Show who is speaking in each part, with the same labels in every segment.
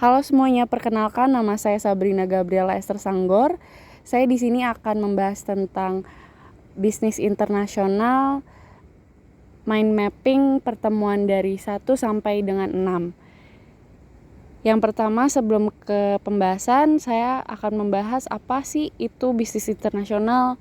Speaker 1: Halo semuanya, perkenalkan nama saya Sabrina Gabriela Esther Sanggor. Saya di sini akan membahas tentang bisnis internasional, mind mapping, pertemuan dari 1 sampai dengan 6. Yang pertama, sebelum ke pembahasan, saya akan membahas apa sih itu bisnis internasional.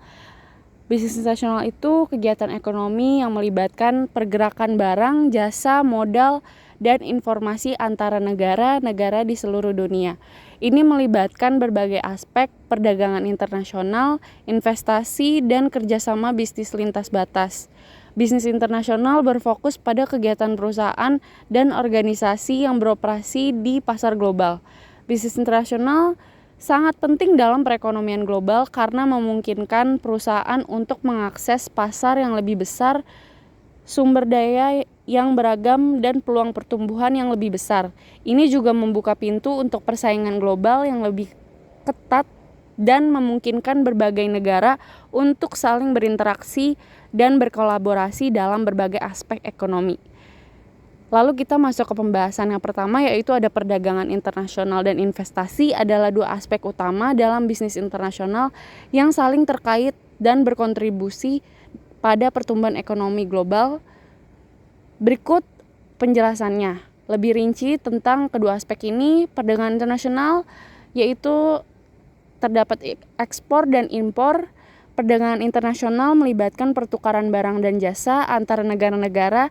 Speaker 1: Bisnis internasional itu kegiatan ekonomi yang melibatkan pergerakan barang, jasa, modal, dan informasi antara negara-negara di seluruh dunia. Ini melibatkan berbagai aspek perdagangan internasional, investasi, dan kerjasama bisnis lintas batas. Bisnis internasional berfokus pada kegiatan perusahaan dan organisasi yang beroperasi di pasar global. Bisnis internasional sangat penting dalam perekonomian global karena memungkinkan perusahaan untuk mengakses pasar yang lebih besar, sumber daya yang beragam, dan peluang pertumbuhan yang lebih besar. Ini juga membuka pintu untuk persaingan global yang lebih ketat dan memungkinkan berbagai negara untuk saling berinteraksi dan berkolaborasi dalam berbagai aspek ekonomi. Lalu kita masuk ke pembahasan yang pertama, yaitu ada perdagangan internasional dan investasi adalah dua aspek utama dalam bisnis internasional yang saling terkait dan berkontribusi pada pertumbuhan ekonomi global. Berikut penjelasannya lebih rinci tentang kedua aspek ini. Perdagangan internasional yaitu terdapat ekspor dan impor. Perdagangan internasional melibatkan pertukaran barang dan jasa antara negara-negara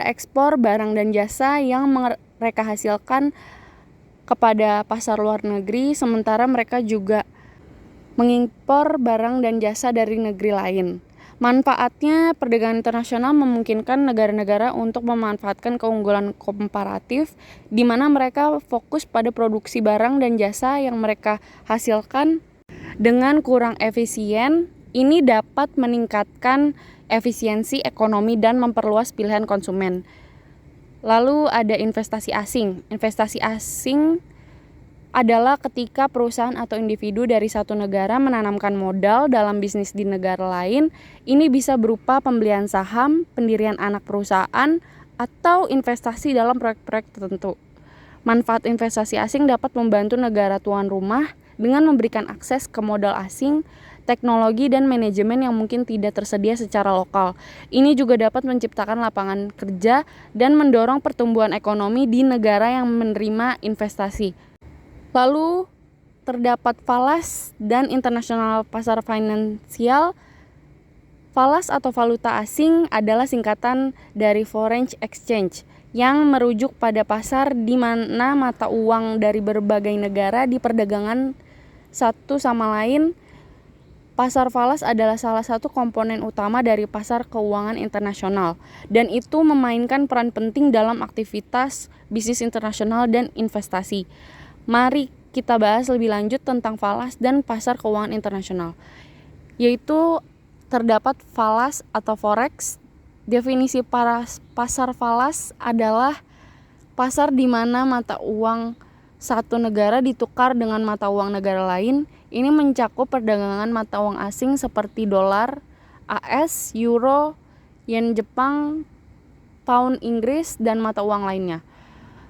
Speaker 1: ekspor barang dan jasa yang mereka hasilkan kepada pasar luar negeri, sementara mereka juga mengimpor barang dan jasa dari negeri lain. Manfaatnya, perdagangan internasional memungkinkan negara-negara untuk memanfaatkan keunggulan komparatif di mana mereka fokus pada produksi barang dan jasa yang mereka hasilkan dengan kurang efisien. Ini dapat meningkatkan efisiensi ekonomi dan memperluas pilihan konsumen. Lalu ada investasi asing. Investasi asing adalah ketika perusahaan atau individu dari satu negara menanamkan modal dalam bisnis di negara lain. Ini bisa berupa pembelian saham, pendirian anak perusahaan, atau investasi dalam proyek-proyek tertentu. Manfaat investasi asing dapat membantu negara tuan rumah dengan memberikan akses ke modal asing, teknologi, dan manajemen yang mungkin tidak tersedia secara lokal. Ini juga dapat menciptakan lapangan kerja dan mendorong pertumbuhan ekonomi di negara yang menerima investasi. Lalu terdapat falas dan internasional pasar finansial. Falas atau valuta asing adalah singkatan dari foreign exchange yang merujuk pada pasar di mana mata uang dari berbagai negara diperdagangkan satu sama lain. Pasar falas adalah salah satu komponen utama dari pasar keuangan internasional, dan itu memainkan peran penting dalam aktivitas bisnis internasional dan investasi. Mari kita bahas lebih lanjut tentang falas dan pasar keuangan internasional. Yaitu terdapat falas atau forex. Definisi pasar falas adalah pasar di mana mata uang satu negara ditukar dengan mata uang negara lain. Ini mencakup perdagangan mata uang asing seperti dolar AS, euro, yen Jepang, pound Inggris, dan mata uang lainnya.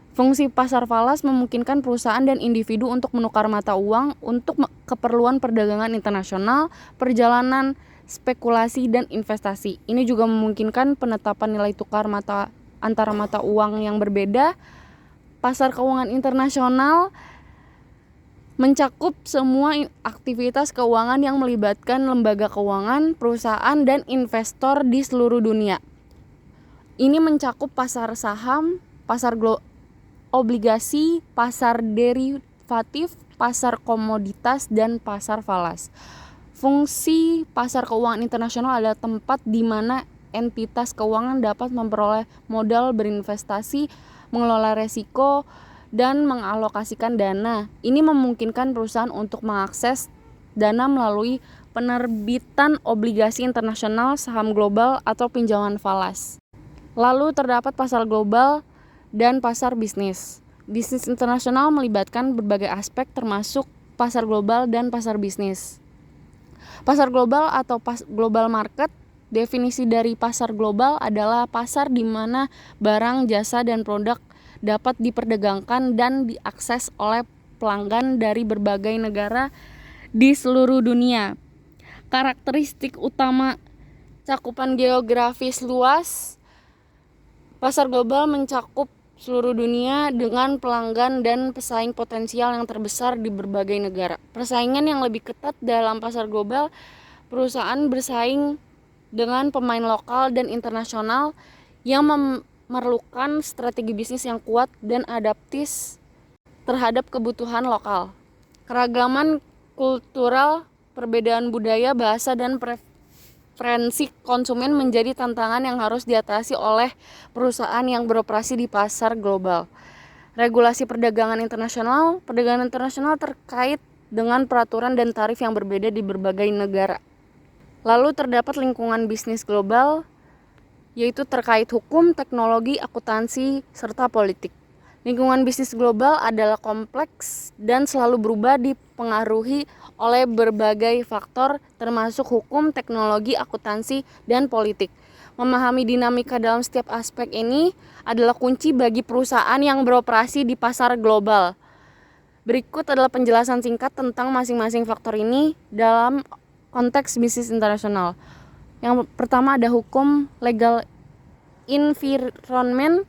Speaker 1: Fungsi pasar falas memungkinkan perusahaan dan individu untuk menukar mata uang untuk keperluan perdagangan internasional, perjalanan, spekulasi, dan investasi. Ini juga memungkinkan penetapan nilai tukar antara mata uang yang berbeda. Pasar keuangan internasional mencakup semua aktivitas keuangan yang melibatkan lembaga keuangan, perusahaan, dan investor di seluruh dunia. Ini mencakup pasar saham, pasar obligasi, pasar derivatif, pasar komoditas, dan pasar falas. Fungsi pasar keuangan internasional adalah tempat di mana entitas keuangan dapat memperoleh modal, berinvestasi, mengelola resiko, dan mengalokasikan dana. Ini memungkinkan perusahaan untuk mengakses dana melalui penerbitan obligasi internasional, saham global, atau pinjaman falas. Lalu terdapat pasar global dan pasar bisnis. Bisnis internasional melibatkan berbagai aspek termasuk pasar global dan pasar bisnis. Pasar global atau global market. Definisi dari pasar global adalah pasar di mana barang, jasa, dan produk dapat diperdagangkan dan diakses oleh pelanggan dari berbagai negara di seluruh dunia. Karakteristik utama cakupan geografis luas, pasar global mencakup seluruh dunia dengan pelanggan dan pesaing potensial yang terbesar di berbagai negara. Persaingan yang lebih ketat dalam pasar global, perusahaan bersaing dengan pemain lokal dan internasional yang memerlukan strategi bisnis yang kuat dan adaptif terhadap kebutuhan lokal. Keragaman kultural, perbedaan budaya, bahasa, dan preferensi konsumen menjadi tantangan yang harus diatasi oleh perusahaan yang beroperasi di pasar global. Regulasi perdagangan internasional terkait dengan peraturan dan tarif yang berbeda di berbagai negara. Lalu terdapat lingkungan bisnis global, yaitu terkait hukum, teknologi, akuntansi, serta politik. Lingkungan bisnis global adalah kompleks dan selalu berubah, dipengaruhi oleh berbagai faktor termasuk hukum, teknologi, akuntansi, dan politik. Memahami dinamika dalam setiap aspek ini adalah kunci bagi perusahaan yang beroperasi di pasar global. Berikut adalah penjelasan singkat tentang masing-masing faktor ini dalam konteks bisnis internasional. Yang pertama ada hukum, legal environment,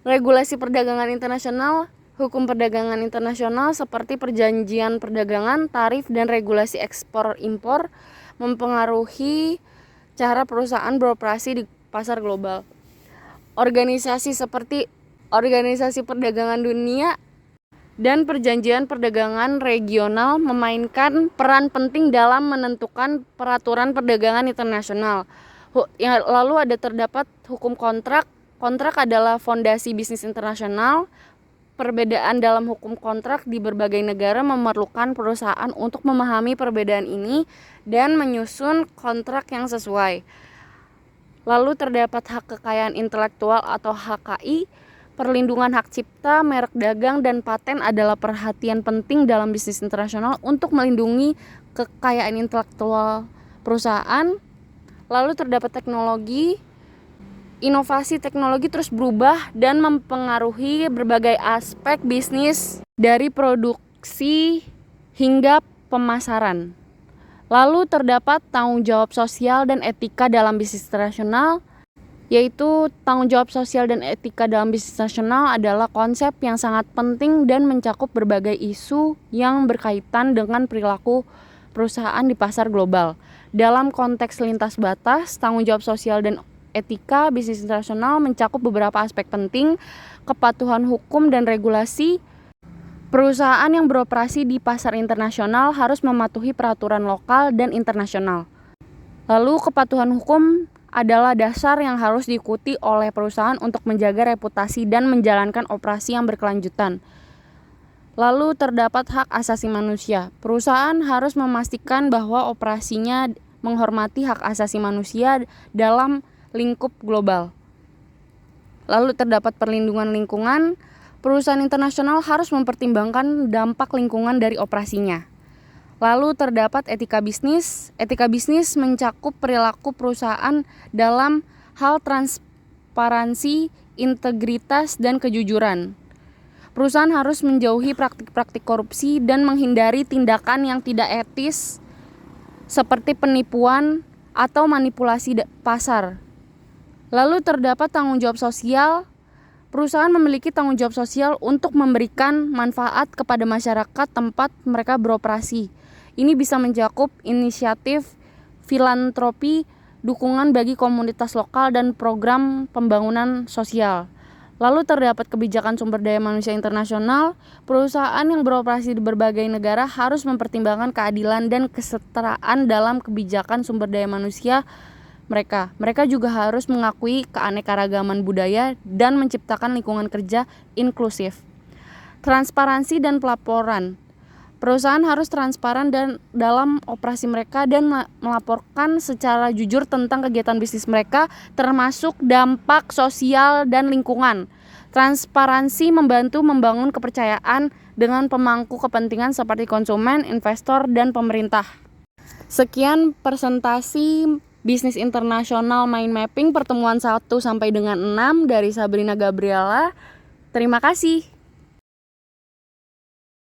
Speaker 1: regulasi perdagangan internasional. Hukum perdagangan internasional seperti perjanjian perdagangan, tarif, dan regulasi ekspor-impor mempengaruhi cara perusahaan beroperasi di pasar global. Organisasi seperti Organisasi Perdagangan Dunia dan perjanjian perdagangan regional memainkan peran penting dalam menentukan peraturan perdagangan internasional. Lalu terdapat hukum kontrak. Kontrak adalah fondasi bisnis internasional. Perbedaan dalam hukum kontrak di berbagai negara memerlukan perusahaan untuk memahami perbedaan ini dan menyusun kontrak yang sesuai. Lalu terdapat hak kekayaan intelektual atau HKI. Perlindungan hak cipta, merek dagang, dan paten adalah perhatian penting dalam bisnis internasional untuk melindungi kekayaan intelektual perusahaan. Lalu terdapat teknologi. Inovasi teknologi terus berubah dan mempengaruhi berbagai aspek bisnis dari produksi hingga pemasaran. Lalu terdapat tanggung jawab sosial dan etika dalam bisnis internasional, yaitu tanggung jawab sosial dan etika dalam bisnis nasional adalah konsep yang sangat penting dan mencakup berbagai isu yang berkaitan dengan perilaku perusahaan di pasar global. Dalam konteks lintas batas, tanggung jawab sosial dan etika bisnis internasional mencakup beberapa aspek penting: kepatuhan hukum dan regulasi. Perusahaan yang beroperasi di pasar internasional harus mematuhi peraturan lokal dan internasional. Lalu kepatuhan hukum adalah dasar yang harus diikuti oleh perusahaan untuk menjaga reputasi dan menjalankan operasi yang berkelanjutan. Lalu terdapat hak asasi manusia. Perusahaan harus memastikan bahwa operasinya menghormati hak asasi manusia dalam lingkup global. Lalu terdapat perlindungan lingkungan. Perusahaan internasional harus mempertimbangkan dampak lingkungan dari operasinya. Lalu terdapat etika bisnis. Etika bisnis mencakup perilaku perusahaan dalam hal transparansi, integritas, dan kejujuran. Perusahaan harus menjauhi praktik-praktik korupsi dan menghindari tindakan yang tidak etis seperti penipuan atau manipulasi pasar. Lalu terdapat tanggung jawab sosial. Perusahaan memiliki tanggung jawab sosial untuk memberikan manfaat kepada masyarakat tempat mereka beroperasi. Ini bisa mencakup inisiatif filantropi, dukungan bagi komunitas lokal, dan program pembangunan sosial. Lalu terdapat kebijakan sumber daya manusia internasional. Perusahaan yang beroperasi di berbagai negara harus mempertimbangkan keadilan dan kesetaraan dalam kebijakan sumber daya manusia mereka. Mereka juga harus mengakui keanekaragaman budaya dan menciptakan lingkungan kerja inklusif. Transparansi dan pelaporan. Perusahaan harus transparan dalam operasi mereka dan melaporkan secara jujur tentang kegiatan bisnis mereka, termasuk dampak sosial dan lingkungan. Transparansi membantu membangun kepercayaan dengan pemangku kepentingan seperti konsumen, investor, dan pemerintah. Sekian presentasi Bisnis Internasional Mind Mapping pertemuan 1 sampai dengan 6 dari Sabrina Gabriela. Terima kasih.